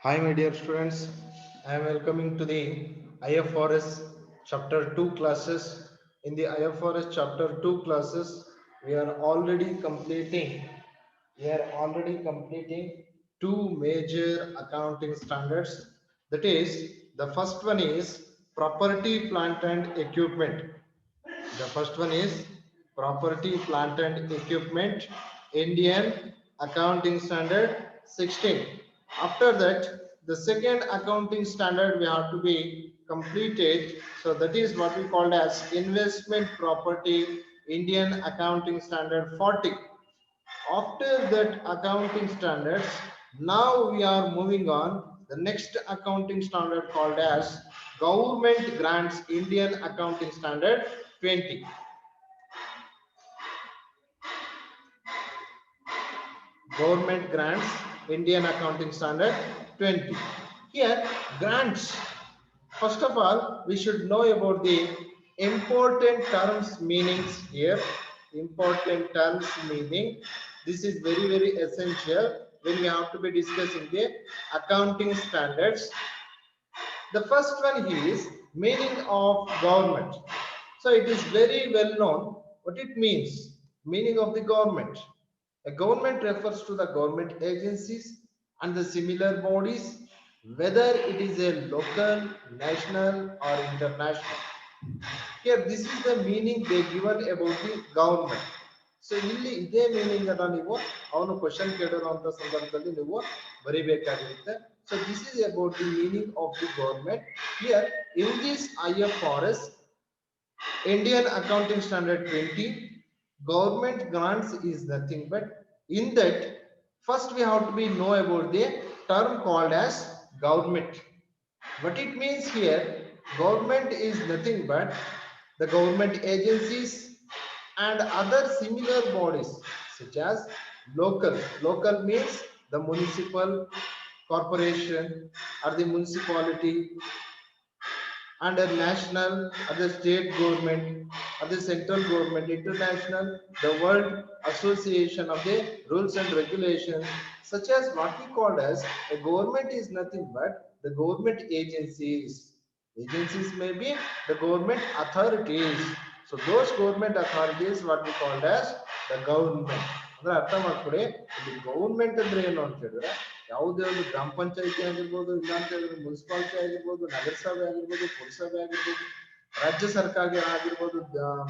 Hi, my dear students. I am welcoming to the IFRS Chapter 2 classes. In the IFRS Chapter 2 classes, we are already completing. We are already completing two major accounting standards. That is, the first one is property, plant, and equipment. The first one is property, plant and equipment, Indian Accounting Standard 16. After that, the second accounting standard we have to be completed. So that is what we called as investment property, Indian Accounting Standard 40. After that accounting standards, now we are moving on the next accounting standard called as government grants Indian Accounting Standard 20. Government grants Indian Accounting Standard 20. Here, grants. First of all, we should know about the important terms meanings here. Important terms meaning. This is very essential when we have to be discussing the accounting standards. The first one is meaning of government. So it is very well known what it means. Meaning of the government. A government refers to the government agencies and the similar bodies, whether it is a local, national, or international. Here, this is the meaning they given about the government. So ಇಲ್ಲಿ ಇದೇ meaning ಅನ್ನ ನೀವು ಅವನು question ಕೇಳಿರುವಂತ ಸಂದರ್ಭದಲ್ಲಿ ನೀವು ಬರಿಬೇಕಾಗಿರುತ್ತೆ. So this is about the meaning of the government. Here in this IFRS Indian Accounting Standard 20, government grants is nothing but in that first we have to be know about the term called as government. What it means here, government is nothing but the government agencies and other similar bodies such as local. Local means the municipal corporation or the municipality, under national, other state government, other central government, international, the World Association of the Rules and Regulations, such as what we call as a government is nothing but the government agencies. Agencies may be the government authorities. So those government authorities what we called as the government. ಅಂದ್ರೆ ಅರ್ಥ ಮಾಡ್ಕೊಡಿ, ಇಲ್ಲಿ government ಅಂದ್ರೆ ಏನು ಅಂತ ಹೇಳಿದ್ರೆ ಯಾವುದೇ ಒಂದು ಗ್ರಾಮ ಪಂಚಾಯತಿ ಆಗಿರ್ಬೋದು, ಇಲ್ಲ ಅಂತ ಹೇಳಿದ್ರೆ ಮುನ್ಸಿಪಾಲಿಟಿ ಆಗಿರ್ಬೋದು, ನಗರಸಭೆ ಆಗಿರ್ಬೋದು, ಪುರಸಭೆ ಆಗಿರ್ಬೋದು, ರಾಜ್ಯ ಸರ್ಕಾರ ಆಗಿರ್ಬೋದು,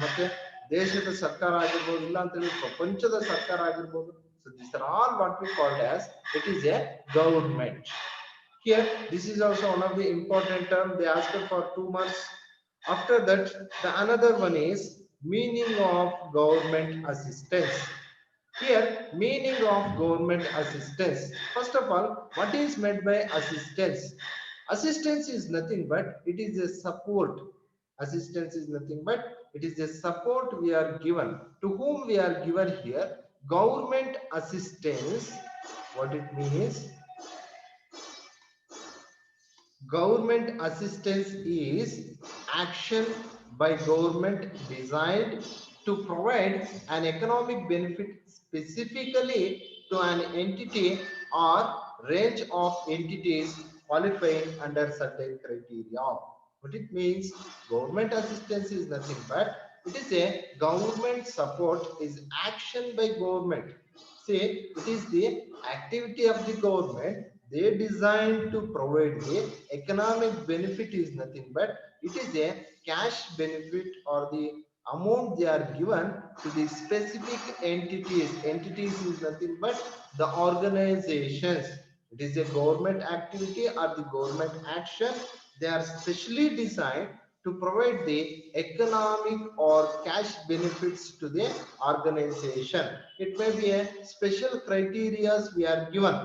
ಮತ್ತೆ ದೇಶದ ಸರ್ಕಾರ ಆಗಿರ್ಬೋದು, ಇಲ್ಲ ಅಂತ ಹೇಳಿದ್ರೆ ಪ್ರಪಂಚದ ಸರ್ಕಾರ ಆಗಿರ್ಬೋದು. So this are all what we called as it is A government. Here, this is also one of the important term they asked for 2 months. After that, the another one is meaning of government assistance. Here, meaning of government assistance. First of all, what is meant by assistance? Assistance is nothing but it is a support. Assistance is nothing but it is a support we are given. To whom we are given here? Government assistance. What it means? Government assistance is action by government designed to provide an economic benefit specifically to an entity or range of entities qualifying under certain criteria. What it means, government assistance is nothing but it is a government support, is action by government. See, it is the activity of the government. They designed to provide the economic benefit is nothing but it is a cash benefit or the amount they are given to the specific entities. Entities is nothing but the organizations. It is a government activity or the government action. They are specially designed to provide the economic or cash benefits to the organization. It may be a special criteria we are given.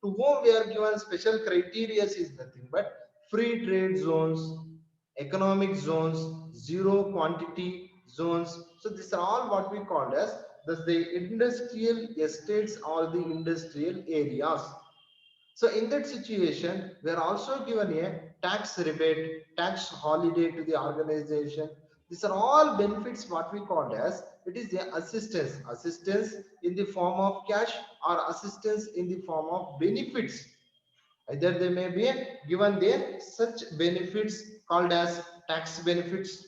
To whom we are given special criteria is nothing but free trade zones, economic zones, zero quantity zones. So these are all what we call as the industrial estates or the industrial areas. So in that situation, we are also given a tax rebate, tax holiday to the organization. These are all benefits what we call as it is the assistance. Assistance in the form of cash or assistance in the form of benefits. Either they may be given the such benefits called as tax benefits.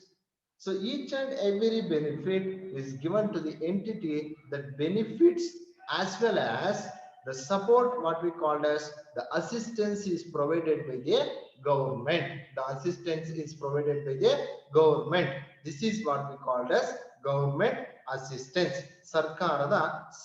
So each and every benefit is given to the entity that benefits, as well as the support, what we called as the assistance is provided by the government. The assistance is provided by the government. This is what we called as government assistance. ಸರ್ಕಾರದ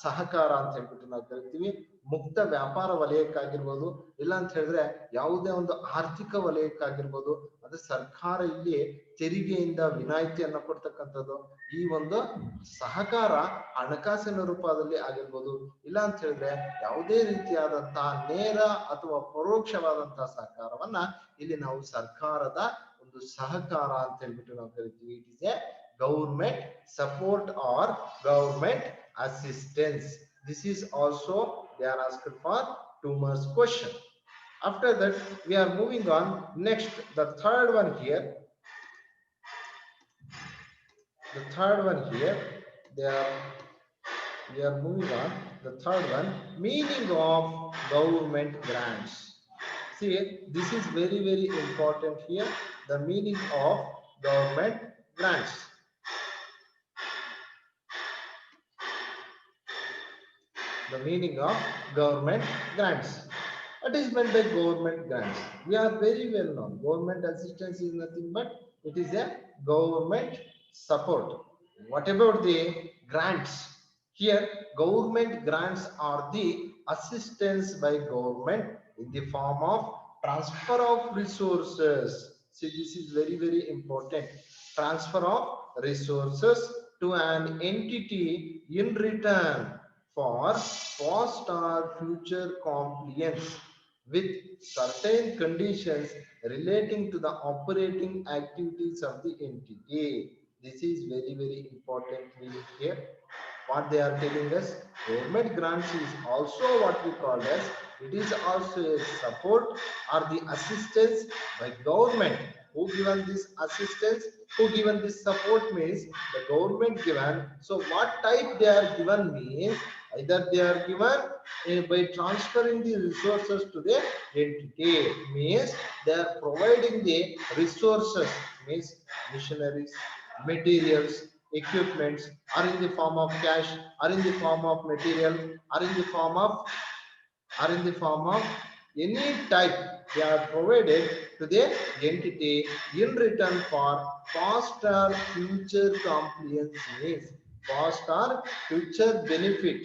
ಸಹಕಾರ ಅಂತ ಹೇಳ್ಬಿಟ್ಟು ನಾವು ಕರಿತೀವಿ. ಮುಕ್ತ ವ್ಯಾಪಾರ ವಲಯಕ್ಕಾಗಿರ್ಬೋದು, ಇಲ್ಲ ಅಂತ ಹೇಳಿದ್ರೆ ಯಾವುದೇ ಒಂದು ಆರ್ಥಿಕ ವಲಯಕ್ಕಾಗಿರ್ಬೋದು, ಅದು ಸರ್ಕಾರ ಇಲ್ಲಿ ತೆರಿಗೆಯಿಂದ ವಿನಾಯಿತಿಯನ್ನ ಕೊಡ್ತಕ್ಕಂಥದ್ದು. ಈ ಒಂದು ಸಹಕಾರ ಹಣಕಾಸಿನ ರೂಪದಲ್ಲಿ ಆಗಿರ್ಬೋದು, ಇಲ್ಲ ಅಂತ ಹೇಳಿದ್ರೆ ಯಾವುದೇ ರೀತಿಯಾದಂತಹ ನೇರ ಅಥವಾ ಪರೋಕ್ಷವಾದಂತಹ ಸಹಕಾರವನ್ನ ಇಲ್ಲಿ ನಾವು ಸರ್ಕಾರದ ಒಂದು ಸಹಕಾರ ಅಂತ ಹೇಳ್ಬಿಟ್ಟು ನಾವು ಕರಿತೀವಿ. It is A government support or government assistance. This is also they are asked for 2 marks question. After that we are moving on next, the third one here. The third one here, we are moving on. The third one, meaning of government grants. See, this is very very important here. The meaning of government grants. The meaning of government grants. What is meant by government grants? We are very well known. Government assistance is nothing but it is a government support. What about the grants? Here, government grants are the assistance by government in the form of transfer of resources. See, this is very very important. Transfer of resources to an entity in return for past or future compliance with certain conditions relating to the operating activities of the entity. This is very very important meaning here. What they are telling us, government grants is also what we call as, it is also a support or the assistance by government. Who given this assistance, who given this support means the government given. So what type they are given means, either they are given by transferring the resources to the entity, means they are providing the resources, means machineries, materials, equipments, are in the form of cash, are in the form of material, are in the form of any type, they are provided to the entity in return for past or future compliance, means past or future benefit.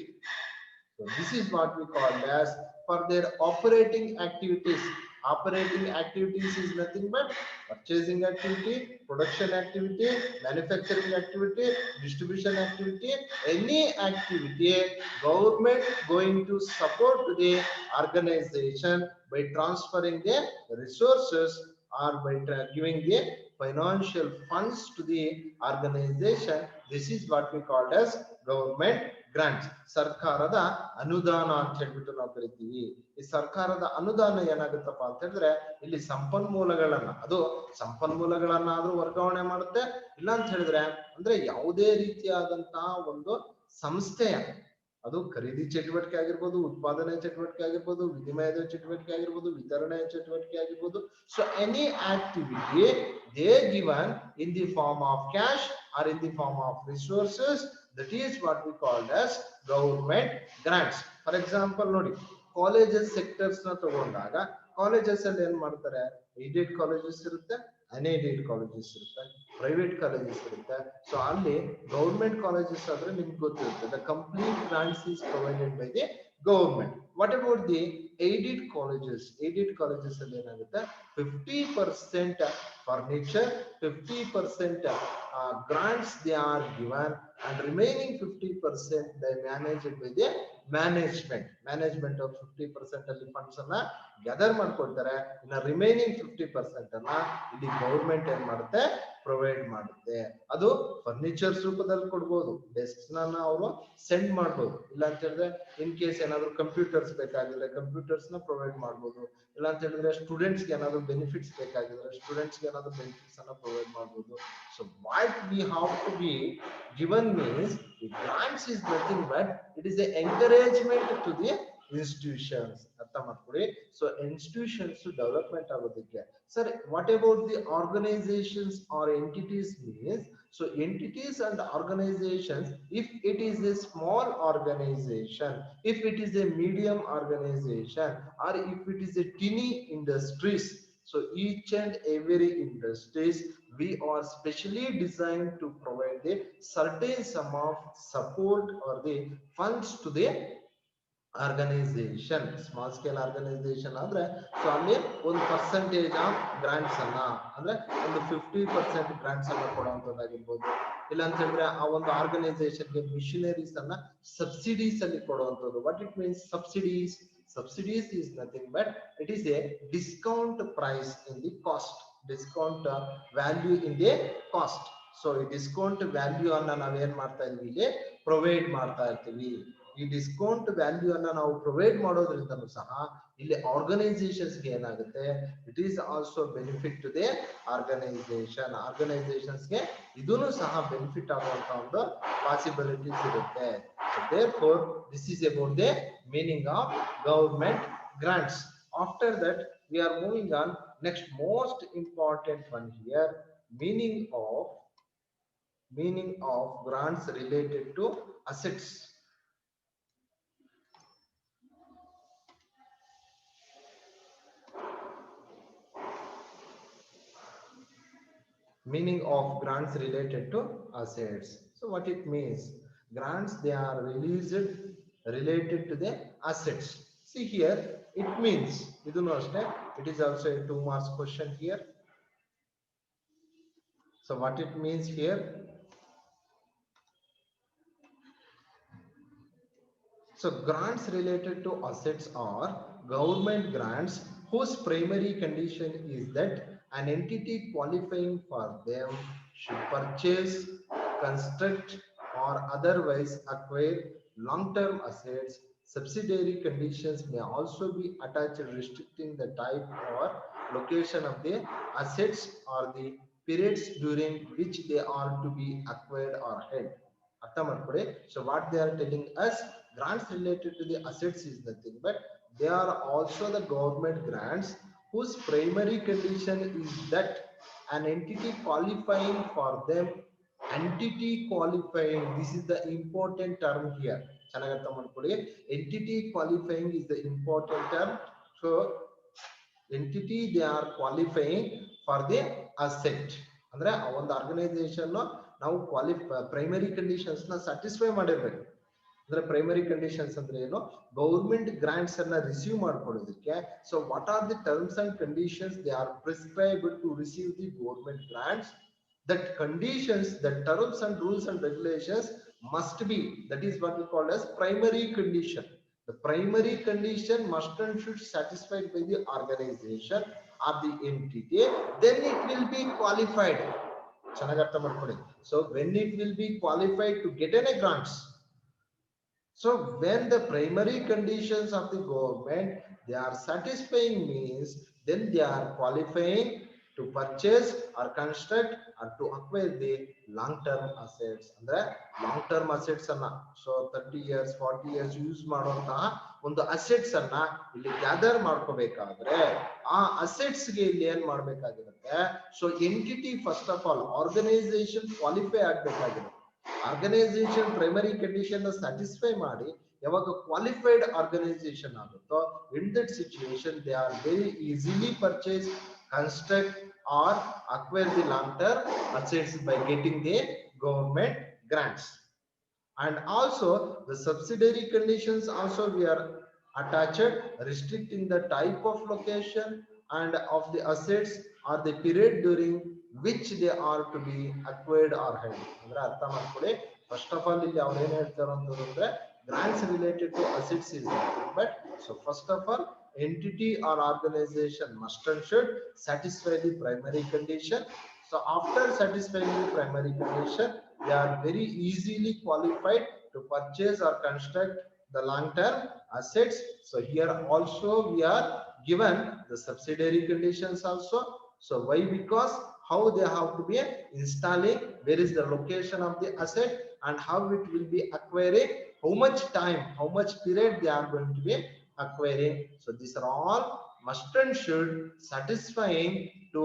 So this is what we call as for their operating activities. Operating activities is nothing but purchasing activity, production activity, manufacturing activity, distribution activity, any activity government going to support the organization by transferring the resources or by giving the financial funds to the organization. This is what we call as government grants. ಸರ್ಕಾರದ ಅನುದಾನ ಅಂತ ಹೇಳ್ಬಿಟ್ಟು ನಾವು ಕರಿತೀವಿ. ಈ ಸರ್ಕಾರದ ಅನುದಾನ ಏನಾಗುತ್ತಪ್ಪ ಅಂತ ಹೇಳಿದ್ರೆ, ಇಲ್ಲಿ ಸಂಪನ್ಮೂಲಗಳನ್ನಾದ್ರೂ ವರ್ಗಾವಣೆ ಮಾಡುತ್ತೆ, ಇಲ್ಲ ಅಂತ ಹೇಳಿದ್ರೆ ಅಂದ್ರೆ ಯಾವುದೇ ರೀತಿಯಾದಂತಹ ಒಂದು ಸಂಸ್ಥೆಯ, ಅದು ಖರೀದಿ ಚಟುವಟಿಕೆ ಆಗಿರ್ಬೋದು, ಉತ್ಪಾದನೆ ಚಟುವಟಿಕೆ ಆಗಿರ್ಬೋದು, ವಿನಿಮಯದ ಚಟುವಟಿಕೆ ಆಗಿರ್ಬೋದು, ವಿತರಣೆಯ ಚಟುವಟಿಕೆ ಆಗಿರ್ಬೋದು. So any activity they given in the form of cash or in the form of resources, that is what we called as government grants. For example, ನೋಡಿ, ಕಾಲೇಜಸ್ ಸೆಕ್ಟರ್ಸ್ ನ ತಗೊಂಡಾಗ ಕಾಲೇಜಸ್ ಅಲ್ಲಿ ಏನ್ ಮಾಡ್ತಾರೆ, ಏಡೆಡ್ ಕಾಲೇಜಸ್ ಇರುತ್ತೆ, unaided colleges ಇರುತ್ತೆ, private colleges ಇರುತ್ತೆ. So ಅಲ್ಲಿ ಗೌರ್ಮೆಂಟ್ ಕಾಲೇಜಸ್ ಆದ್ರೆ ನಿಮ್ಗೆ ಗೊತ್ತಿರುತ್ತೆ, the complete grants is provided by the government. What about the aided colleges? Aided colleges ಅಲ್ಲಿ ಏನಾಗುತ್ತೆ, 50% furniture, 50% grants they are given, and remaining 50% they managed by the management of 50% ಅಲ್ಲಿ funds ಅನ್ನ gather ಮಾಡ್ಕೊಳ್ತಾರೆ. ಇನ್ನು remaining 50% ಅನ್ನ ಇಲ್ಲಿ government ಏನ್ ಮಾಡುತ್ತೆ, ಪ್ರೊವೈಡ್ ಮಾಡುತ್ತೆ. ಅದು ಫರ್ನಿಚರ್ಸ್ ರೂಪದಲ್ಲಿ ಕೊಡ್ಬೋದು, ಡೆಸ್ಕ್ಸ್ ಅವರು ಸೆಂಡ್ ಮಾಡ್ಬೋದು, ಇಲ್ಲ ಅಂತ ಹೇಳಿದ್ರೆ ಇನ್ ಕೇಸ್ ಏನಾದ್ರು ಕಂಪ್ಯೂಟರ್ಸ್ ಬೇಕಾಗಿದ್ರೆ ಕಂಪ್ಯೂಟರ್ಸ್ ನ ಪ್ರೊವೈಡ್ ಮಾಡ್ಬೋದು, ಇಲ್ಲ ಅಂತ ಹೇಳಿದ್ರೆ ಸ್ಟೂಡೆಂಟ್ಸ್ಗೆ ಏನಾದ್ರು ಬೆನಿಫಿಟ್ಸ್ ಬೇಕಾಗಿದ್ರೆ ಸ್ಟೂಡೆಂಟ್ಸ್ಗೆ ಏನಾದ್ರು ಬೆನಿಫಿಟ್ಸ್ ಅನ್ನ ಪ್ರೊವೈಡ್ ಮಾಡ್ಬೋದು. So what we have to be given means the grants is nothing but it is an encouragement to the institutions. ಅರ್ಥ ಮಾಡ್ಕೊಳ್ಳಿ. So institutions development ಆಗೋದಕ್ಕೆ sir, what about the organizations or entities means? So entities and organizations, if it is a small organization, if it is a medium organization, or if it is a tiny industries, so each and every industries we are specially designed to provide the certain sum of support or the funds to the organisation. Small scale organisation ಆದ್ರೆ so ಅಲ್ಲಿ ಒಂದು percentage of grants ಅನ್ನ ಅಂದ್ರೆ ಒಂದು 50% grants ಅನ್ನ ಕೊಡುವಂತದ್ದಾಗಿರ್ಬೋದು, ಇಲ್ಲ ಅಂತ ಹೇಳಿದ್ರೆ ಆ ಒಂದು ಆರ್ಗನೈಸೇಷನ್ಗೆ ಮಿಷನರೀಸ್ ಅನ್ನ ಸಬ್ಸಿಡೀಸ್ ಅಲ್ಲಿ ಕೊಡುವಂತದ್ದು. What it means subsidies? Subsidies is nothing but it is a discount price in the cost, discount value in the cost. So ಈ ಡಿಸ್ಕೌಂಟ್ ವ್ಯಾಲ್ಯೂ ಅನ್ನ ನಾವೇನ್ ಮಾಡ್ತಾ ಇದೀವಿ, ಇಲ್ಲಿ ಪ್ರೊವೈಡ್ ಮಾಡ್ತಾ ಇರ್ತೀವಿ. ಈ ಡಿಸ್ಕೌಂಟ್ ವ್ಯಾಲ್ಯೂ ಅನ್ನ ನಾವು ಪ್ರೊವೈಡ್ ಮಾಡೋದ್ರಿಂದನೂ ಸಹ ಇಲ್ಲಿ ಆರ್ಗನೈಸೇಷನ್ಸ್ ಗೆ ಏನಾಗುತ್ತೆ, it is also benefit to the organisation. Organisations ಗೆ ಇದನ್ನು ಸಹ ಬೆನಿಫಿಟ್ ಆಗುವಂತ ಒಂದು ಪಾಸಿಬಿಲಿಟೀಸ್ ಇರುತ್ತೆ. therefore this is about the meaning of government grants. After that we are moving on next most important one here, meaning of grants related to assets. Meaning of grants related to assets. So what it means? Grants, they are released related to the assets. See here, it means idunu ashte, it is also a 2 marks question here. So what it means here? So grants related to assets are government grants whose primary condition is that an entity qualifying for them should purchase, construct, or otherwise acquire long-term assets. Subsidiary conditions may also be attached restricting the type or location of the assets or the periods during which they are to be acquired or held. ಅರ್ಥ ಮಾಡ್ಕೊಳ್ಳಿ. So what they are telling us, grants related to the assets is nothing but they are also the government grants whose primary condition is that an entity qualifying for them, entity qualifying, this is the important term here. ಚೆನ್ನಾಗಿ ಅರ್ಥ ಮಾಡ್ಕೊಳ್ಳಿ. Entity qualifying is the important term. So entity, they are qualifying for the asset. ಅಂದ್ರೆ ಆ ಒಂದು organisation ನಾವು primary conditions ನ satisfy ಮಾಡಿರ್ಬೇಕು. ಅಂದ್ರೆ ಪ್ರೈಮರಿ ಕಂಡೀಷನ್ಸ್ ಅಂದ್ರೆ ಏನು, ಗೌರ್ಮೆಂಟ್ ಗ್ರಾಂಟ್ಸ್ ಅನ್ನ ರಿಸೀವ್ ಮಾಡ್ಕೊಳ್ಳೋದಕ್ಕೆ. So what are the terms and conditions they are prescribed to receive the government grants? That conditions, that terms and rules and regulations must be, that is what we call as primary condition. The primary condition must and should satisfied by the organization or the entity, then it will be qualified. ಚೆನ್ನಾಗಿ ಅರ್ಥ ಮಾಡ್ಕೊಳ್ಳಿ. So when it will be qualified to get any grants? So when the primary conditions of the government they are satisfying means, then they are qualifying to purchase or construct or to acquire the long term assets. ಅಂದ್ರೆ long term assets ಅನ್ನ, so 30 years 40 years use ಮಾಡುವಂತಹ ಒಂದು assets ಅನ್ನ ಇಲ್ಲಿ gather ಮಾಡ್ಕೋಬೇಕಾದ್ರೆ ಆ assets ಗೆ ಇಲ್ಲಿ ಏನ್ ಮಾಡ್ಬೇಕಾಗಿರುತ್ತೆ? So entity first of all organisation qualify ಆಗ್ಬೇಕಾಗಿರುತ್ತೆ. ಆರ್ಗನೈಸೇಷನ್ ಪ್ರೈಮರಿ ಕಂಡೀಷನ್ ಸ್ಯಾಟಿಸ್ಫೈ ಮಾಡಿ ಯಾವಾಗ ಕ್ವಾಲಿಫೈಡ್ ಆರ್ಗನೈಸೇಷನ್ ಆಗುತ್ತೋ, in that situation they are very easily purchase, construct or acquire the long-term assets by getting the government grants. And also the subsidiary conditions also we are attached restricting the type of location and of the assets or the period during which they are to be acquired or held. ಅಂದ್ರೆ ಅರ್ಥ ಮಾಡ್ಕೊಳ್ಳಿ. First of all ಇಲ್ಲಿ ಅವ್ರು ಏನ್ ಹೇಳ್ತಾರೆ ಅಂತಂದ್ರೆ grants related to assets is nothing but, so first of all entity or organization must and should satisfy the primary condition. So after satisfying the primary condition, they are very easily qualified to purchase or construct the long term assets. So here also we are given the subsidiary conditions also. So why? Because how they have to be installing, where is the location of the asset and how it will be acquiring, how much time, how much period they are going to be acquiring. So these are all must and should satisfying to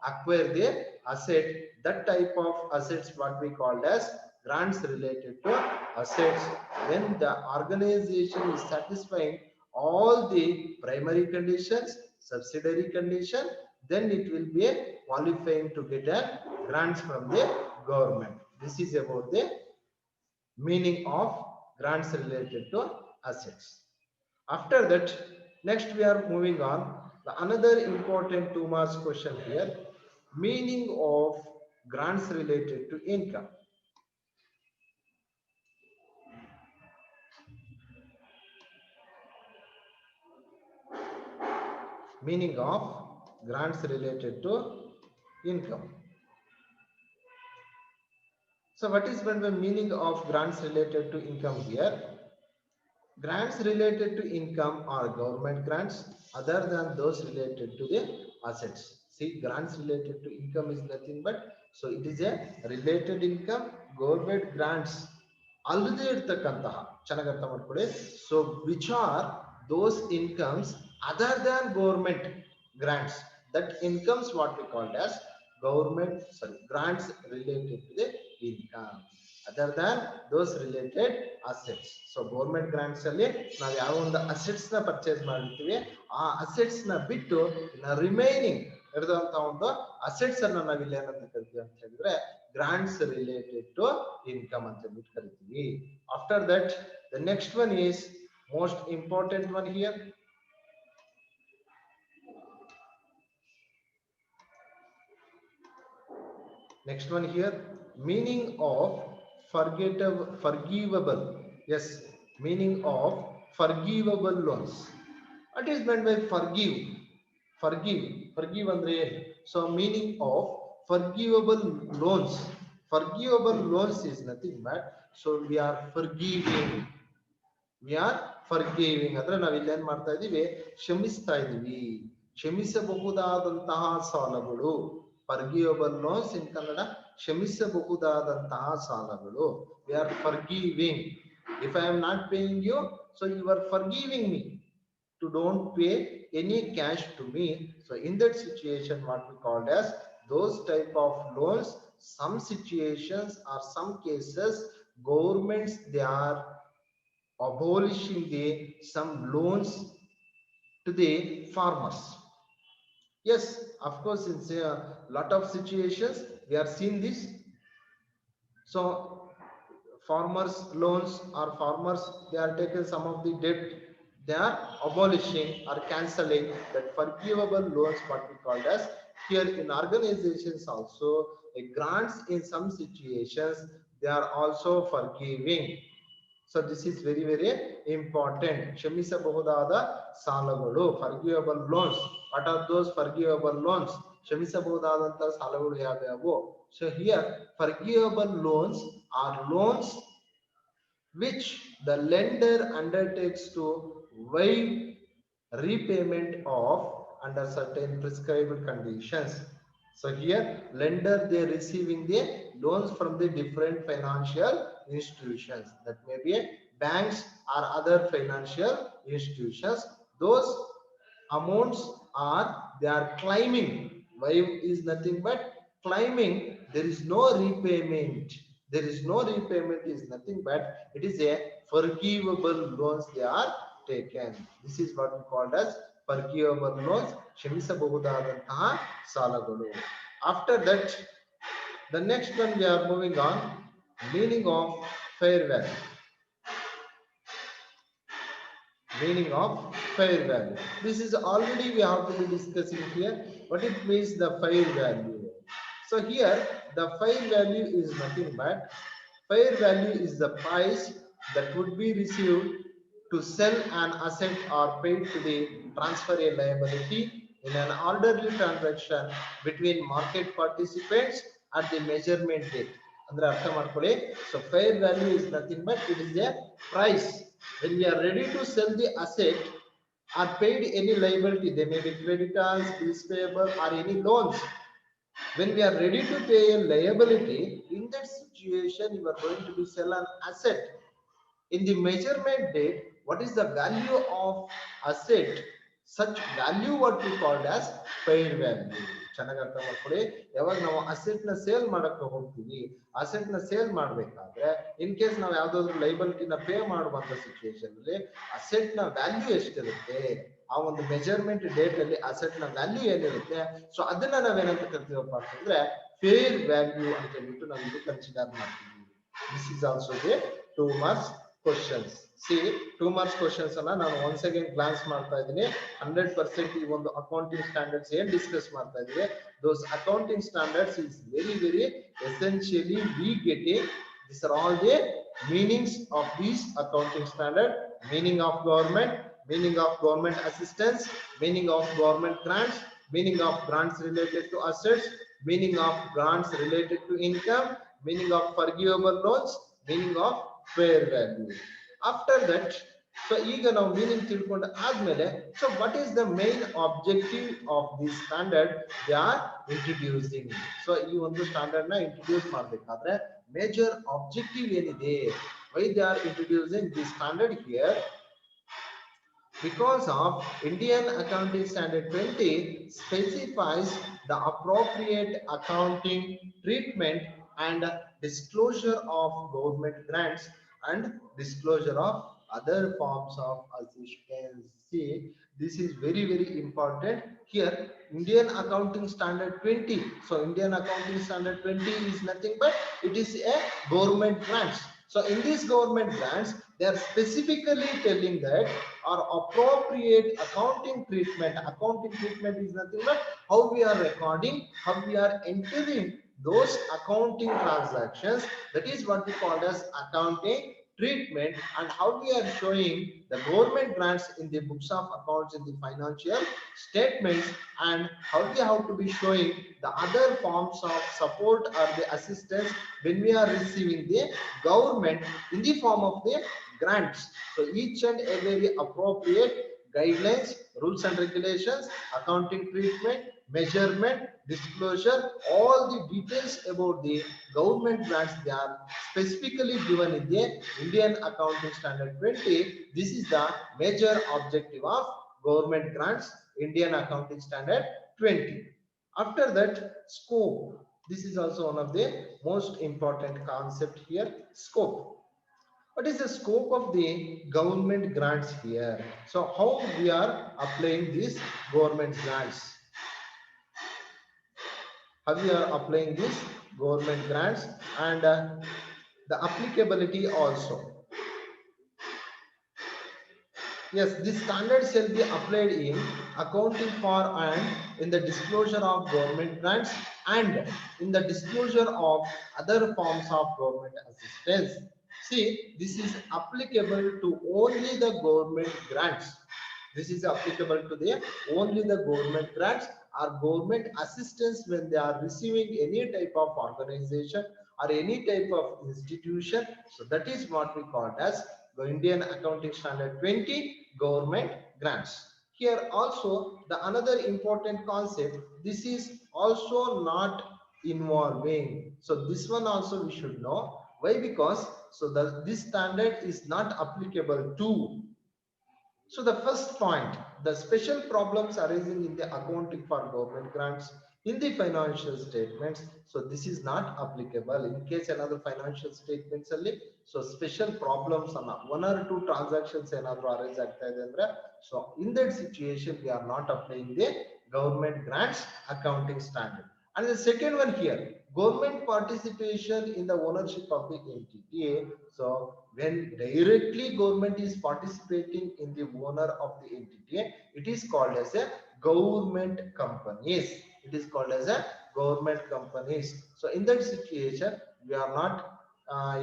acquire the asset. That type of assets what we called as grants related to assets. When the organization is satisfying all the primary conditions, subsidiary condition, then it will be qualifying to get a grants from the government. This is about the meaning of grants related to assets. After that, next we are moving on. Another important 2 marks question here, meaning of grants related to income. Meaning of grants related to income. So what is the meaning of grants related to income here? Grants related to income are government grants other than those related to the assets. See, grants related to income is nothing but, so it is a related income, government grants ಅಲ್ಲದೆ ಇರ್ತಕ್ಕಂತಹ ಚೆನ್ನಾಗಿ ಅರ್ಥ ಮಾಡ್ಕೊಳ್ಳಿ. So which are those incomes other than government grants, that incomes what we called as government, sorry, grants related to the income other than those related assets. So government grants ಅಲ್ಲಿ ನಾವು ಯಾವ ಒಂದು assets ನ purchase ಮಾಡಿರ್ತೀವಿ ಆ assets ನ ಬಿಟ್ಟು remaining ಇರುವಂತಹ ಒಂದು ಅಸೆಟ್ಸ್ ಅನ್ನ ನಾವು ಇಲ್ಲಿ ಏನಂತ ಕರಿತೀವಿ ಅಂತ ಹೇಳಿದ್ರೆ grants related to income ಅಂತ ಹೇಳ್ಬಿಟ್ಟು ಕರಿತೀವಿ. After that, the next one is most important one here. Next one here, meaning of forgivable. Yes, meaning of forgivable loans. What is meant by forgive? Forgive andre ಏನು? So meaning of forgivable loans. Forgivable loans is nothing but, so we are forgiving. We are forgiving ಅಂದ್ರೆ ನಾವು ಇಲ್ಲಿ ಏನ್ ಮಾಡ್ತಾ ಇದೀವಿ, ಕ್ಷಮಿಸ್ತಾ ಇದೀವಿ. ಕ್ಷಮಿಸಬಹುದಾದಂತಹ ಸಾಲಗಳು. Forgivable loans in Kannada ಕ್ಷಮಿಸಬಹುದಾದಂತಹ ಸಾಲಗಳು. We are forgiving. If I am not paying you, so you are forgiving me to don't pay any cash to me. So in that situation what we called as those type of loans, some situations or some cases governments they are abolishing the some loans to the farmers. Yes, of course, in a lot of situations we are seeing this. So farmers loans or farmers they are taking some of the debt, they are abolishing or cancelling that forgivable loans what we called as. Here in organizations also grants in some situations they are also forgiving. So this is very very important. ಕ್ಷಮಿಸಬಹುದಾದ ಸಾಲಗಳು, forgivable loans. What are those forgivable loans? ಕ್ಷಮಿಸಬಹುದಾದಂತಹ ಸಾಲಗಳು ಯಾವ್ಯಾವು? So here forgivable loans are loans which the lender undertakes to waive repayment of under certain prescribed conditions. So here lender they are receiving the loans from the different financial institutions, that may be banks or other financial institutions. Those amounts are they are claiming. Waive is nothing but claiming. There is no repayment. There is no repayment is nothing but it is a forgivable loans they are taken. This is what we called as forgivable loans. ಕ್ಷಮಿಸಬಹುದಾದಂತಹ ಸಾಲಗಳು. After that, the next one we are moving on, meaning of fair value. Meaning of fair value. This is already we have to be discussing here. What it means the fair value. So here the fair value is nothing but fair value is the price that would be received to sell an asset or paid to the transfer a liability in an orderly transaction between market participants at the measurement date. ಅಂದ್ರೆ ಅರ್ಥ ಮಾಡ್ಕೊಳ್ಳಿ. So fair value is nothing but it is a price when we are ready to sell the asset or paid any liability. They may be creditors, bills payable or any loans. When we are ready to pay a liability, in that situation you are going to be sell an asset In the measurement date, what is the value of asset? Such value what we called as fair value. ಚೆನ್ನಾಗಿ ಅರ್ಥ ಮಾಡ್ಕೊಳ್ಳಿ. ಯಾವಾಗ ನಾವು asset ನ sale ಮಾಡಕ್ಕೆ ಹೋಗ್ತೀವಿ, asset ನ sale ಮಾಡ್ಬೇಕಾದ್ರೆ ಇನ್ ಕೇಸ್ ನಾವು ಯಾವ್ದಾದ್ರು ಲೈಬಲಿಟಿನ ಪೇ ಮಾಡುವಂತ ಸಿಚುವೇಶನ್ ಅಲ್ಲಿ ಅಸೆಟ್ ನ ವ್ಯಾಲ್ಯೂ ಎಷ್ಟಿರುತ್ತೆ, ಆ ಒಂದು ಮೆಜರ್ಮೆಂಟ್ ಡೇಟ್ ಅಲ್ಲಿ ಅಸೆಟ್ ನ ವ್ಯಾಲ್ಯೂ ಏನಿರುತ್ತೆ, ಸೊ ಅದನ್ನ ನಾವೇನಂತ ಕರಿತೀವಪ್ಪ ಅಂತಂದ್ರೆ ಫೇರ್ ವ್ಯಾಲ್ಯೂ ಅಂತ ಹೇಳ್ಬಿಟ್ಟು ನಾವು ಇಲ್ಲಿ ಕನ್ಸಿಡರ್ ಮಾಡ್ತೀವಿ. This is also the 2 marks questions. See, 2 marks questions ಅನ್ನ ನಾನು once again glance ಮಾಡ್ತಾ ಇದ್ದೀನಿ. 100% ಈ ಒಂದು ಅಕೌಂಟಿಂಗ್ ಸ್ಟ್ಯಾಂಡರ್ಡ್ಸ್ ಏನ್ ಡಿಸ್ಕಸ್ ಮಾಡ್ತಾ ಇದ್ದೀವಿ, those accounting standards is very essentially we getting. These are all the meanings of these accounting standard: meaning of government assistance, meaning of government grants, meaning of grants related to assets, meaning of grants related to income, meaning of forgivable loans, meaning of fair value. After that, so ಈಗ ನಾವು meaning ತಿಳ್ಕೊಂಡ ಆದ್ಮೇಲೆ, so what is the main objective of this standard they are introducing? So ಈ ಒಂದು standard ನ introduce ಮಾಡಬೇಕಾದ್ರೆ major objective ಏನಿದೆ, why they are introducing this standard here? Because of Indian Accounting Standard 20 specifies the appropriate accounting treatment and disclosure of government grants and disclosure of other forms of assistance. See, this is very important here. Indian Accounting Standard 20. So Indian Accounting Standard 20 is nothing but it is a government grants. So in these government grants, they are specifically telling that our appropriate accounting treatment. Accounting treatment is nothing but how we are recording, how we are entering those accounting transactions. That is what we call as accounting treatment, and how we are showing the government grants in the books of accounts, in the financial statements, and how we have to be showing the other forms of support or the assistance when we are receiving the government in the form of the grants. So each and every appropriate guidelines, rules and regulations, accounting treatment, measurement, disclosure, all the details about the government grants, they are specifically given in the Indian Accounting Standard 20. This is the major objective of government grants, Indian Accounting Standard 20. After that, scope. This is also one of the most important concept here, scope. What is the scope of the government grants here? So how we are applying these government grants? How we are applying these government grants and the applicability also. Yes, this standard shall be applied in accounting for and in the disclosure of government grants and in the disclosure of other forms of government assistance. See, this is applicable to only the government grants. This is applicable to the only the government grants or government assistance when they are receiving any type of organization or any type of institution. So that is what we call as the Indian Accounting Standard 20 government grants. Here also the another important concept, this is also not involving. So this one also we should know. Why? Because so this standard is not applicable to. So the first point, the special problems arising in the accounting for government grants in the financial statements. So this is not applicable in case another financial statements only. So special problems on one or two transactions another arise agta ide andre, so in that situation we are not applying the government grants accounting standard. And the second one here, government participation in the ownership of the entity. So when directly government is participating in the owner of the entity, it is called as a government companies. It is called as a government companies. So in that situation we are not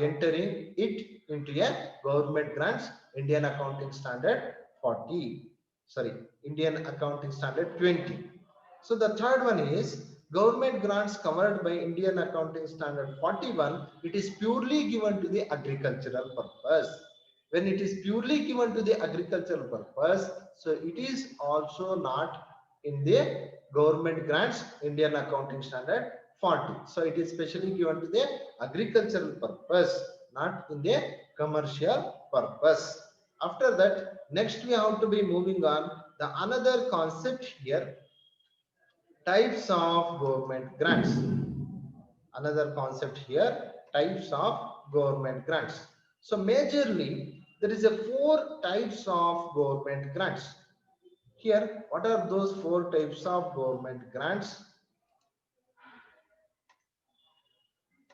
entering it into a government grants, Indian Accounting Standard 40, sorry, Indian Accounting Standard 20. So the third one is government grants covered by Indian Accounting Standard 41. It is purely given to the agricultural purpose. When it is purely given to the agricultural purpose, so it is also not in the government grants Indian Accounting Standard 40. So it is specially given to the agricultural purpose, not in the commercial purpose. After that, next we have to be moving on the another concept here, types of government grants. Another concept here, types of government grants. So majorly there is a four types of government grants. Here, what are those four types of government grants?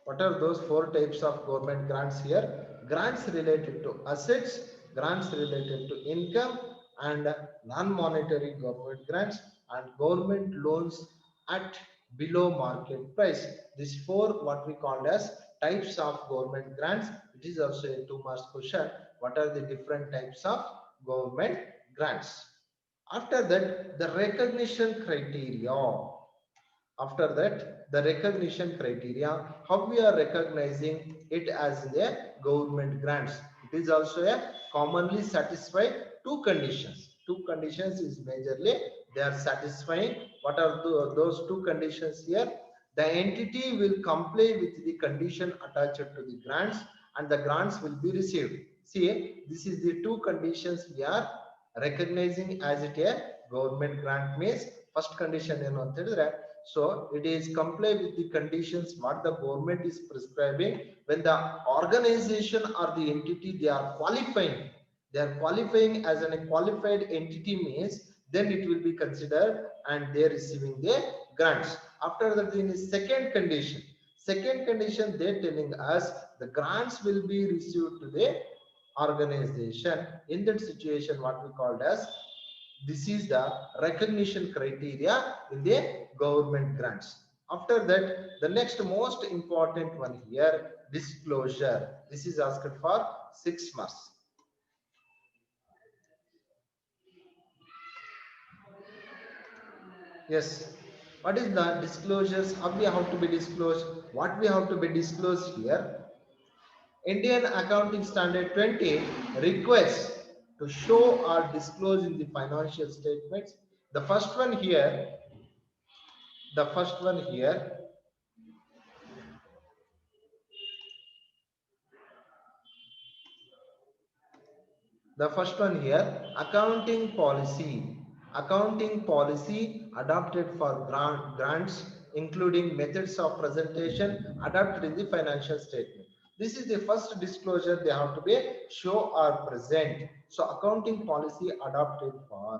What are those four types of government grants here? Grants related to assets, grants related to income, and non-monetary government grants, and government loans at below market price. These four what we call as types of government grants. It is also a 2 marks question. What are the different types of government grants? After that, the recognition criteria. After that, the recognition criteria, how we are recognizing it as a government grants. It is also a commonly satisfied two conditions. Two conditions is majorly they are satisfying. What are those two conditions here? The entity will comply with the condition attached to the grants and the grants will be received. See, this is the two conditions we are recognizing as it a government grant means. First condition ಏನು ಅಂತ ಹೇಳಿದ್ರೆ, so it is comply with the conditions what the government is prescribing when the organization or the entity they are qualifying. They are qualifying as a qualified entity means then it will be considered and they are receiving the grants. After that, in the second condition they're telling us the grants will be received to the organization. In that situation, what we called as this is the recognition criteria in the government grants. After that, the next most important one here, disclosure. This is asked for 6 marks. Yes. What is the disclosures? How we have to be disclosed? What we have to be disclosed here? Indian Accounting Standard 20 requests to show or disclose in the financial statements. The first one here, the first one here, accounting policy adopted for grants, including methods of presentation adopted in the financial statement. This is the first disclosure they have to be show or present. So accounting policy adopted for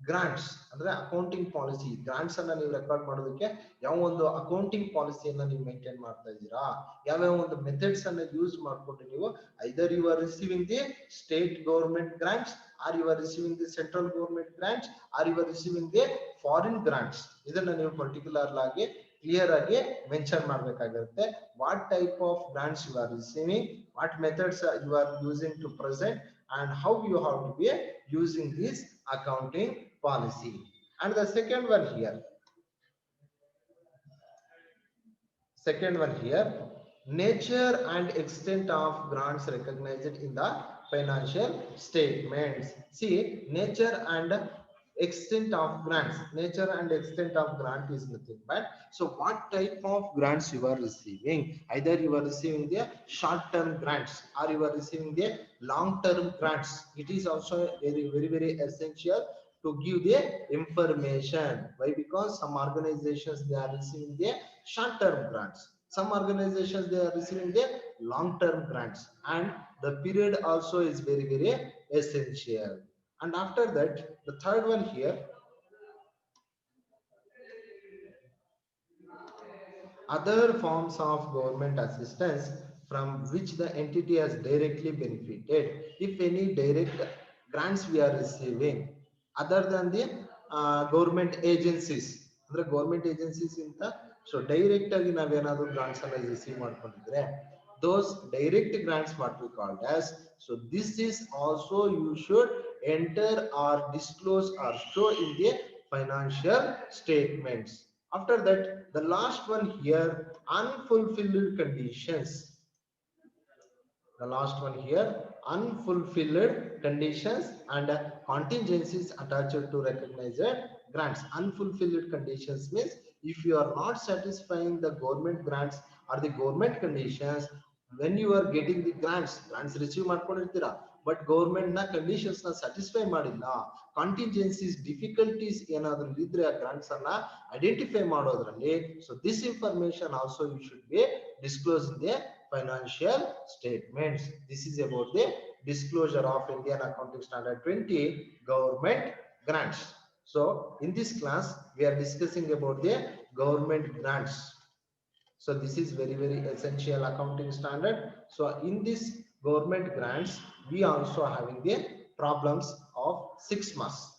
grants ಅಂದ್ರೆ accounting policy grants ಅನ್ನ ನೀವು record ಮಾಡೋದಕ್ಕೆ ಯಾವ ಒಂದು accounting ಪಾಲಿಸಿಯನ್ನ ನೀವು maintain ಮಾಡ್ತಾ ಇದ್ದೀರಾ, ಯಾವ್ಯಾವ ಒಂದು ಮೆಥಡ್ಸ್ ಅನ್ನ ಯೂಸ್ ಮಾಡ್ಕೊಂಡು ನೀವು either you are receiving the state government grants or you are receiving the central government grants or you are receiving the foreign grants. ಇದನ್ನ ನೀವು ಪರ್ಟಿಕ್ಯುಲರ್ ಆಗಿ ಕ್ಲಿಯರ್ ಆಗಿ ಮೆನ್ಷನ್ ಮಾಡಬೇಕಾಗಿರುತ್ತೆ. What type of grants you are receiving, what methods you are using to present and how you have to be using this accounting policy. And the second one here, nature and extent of grants recognized in the financial statements. See, nature and extent of grants. Nature and extent of grant is nothing but, so what type of grants you are receiving? Either you are receiving the short term grants or you are receiving the long term grants. It is also very essential to give the information. Why? Because some organizations they are receiving the short term grants, some organizations they are receiving the long term grants, and the period also is very essential. And after that, the third one here, other forms of government assistance from which the entity has directly benefited. If any direct grants we are receiving other than the government agencies, ಅಂದ್ರೆ government agencies ಇಂತ so direct ಆಗಿ ನಾವೇನಾದ್ರೂ grants ಅನ್ನ receive ಮಾಡ್ಕೊಂಡಿದ್ರೆ those direct grants what we called as, so this is also you should enter or disclose or show in the financial statements. After that, the last one here, unfulfilled conditions. The last one here, unfulfilled conditions and contingencies attached to recognized grants. Unfulfilled conditions means if you are not satisfying the government grants or the government conditions when you are getting the grants receive ಮಾಡ್ಕೊಂಡಿರ್ತೀರಾ, but government ನ conditions ನ satisfy ಮಾಡಿಲ್ಲ, contingencies difficulties ಏನಾದ್ರು ಇದ್ರೆ ಆ grants ಅನ್ನ identify ಮಾಡೋದ್ರಲ್ಲಿ, so this information also you should be disclose in the financial statements. This is about the disclosure of Indian Accounting Standard 20 government grants. So in this class we are discussing about the government grants. So this is very essential accounting standard. So in this government grants we also having the problems of 6 marks.